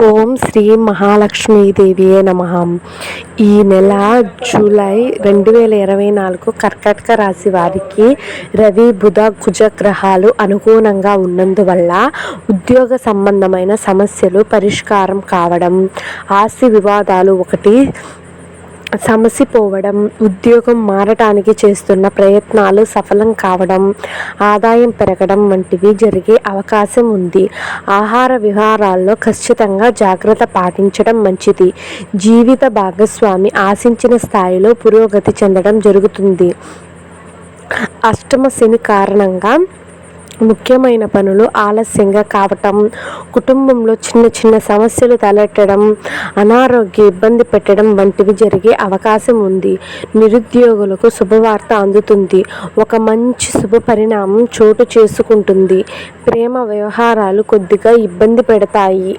ఓం శ్రీ మహాలక్ష్మీదేవియే నమః. ఈ నెల జూలై 2024 కర్కాటక రాశి వారికి రవి బుధ కుజ గ్రహాలు అనుకూలంగా ఉన్నందువల్ల ఉద్యోగ సంబంధమైన సమస్యలు పరిష్కారం కావడం, ఆస్తి వివాదాలు సమసిపోవడం, ఉద్యోగం మారటానికి చేస్తున్న ప్రయత్నాలు సఫలం కావడం, ఆదాయం పెరగడం వంటివి జరిగే అవకాశం ఉంది. ఆహార విహారాల్లో ఖచ్చితంగా జాగ్రత్త పాటించడం మంచిది. జీవిత భాగస్వామి ఆశించిన స్థాయిలో పురోగతి చెందడం జరుగుతుంది. అష్టమ శని కారణంగా ముఖ్యమైన పనులు ఆలస్యంగా కావటం, కుటుంబంలో చిన్న చిన్న సమస్యలు తలెత్తడం, అనారోగ్య ఇబ్బంది పెట్టడం వంటివి జరిగే అవకాశం ఉంది. నిరుద్యోగులకు శుభవార్త అందుతుంది. ఒక మంచి శుభ పరిణామం చోటు చేసుకుంటుంది. ప్రేమ వ్యవహారాలు కొద్దిగా ఇబ్బంది పెడతాయి.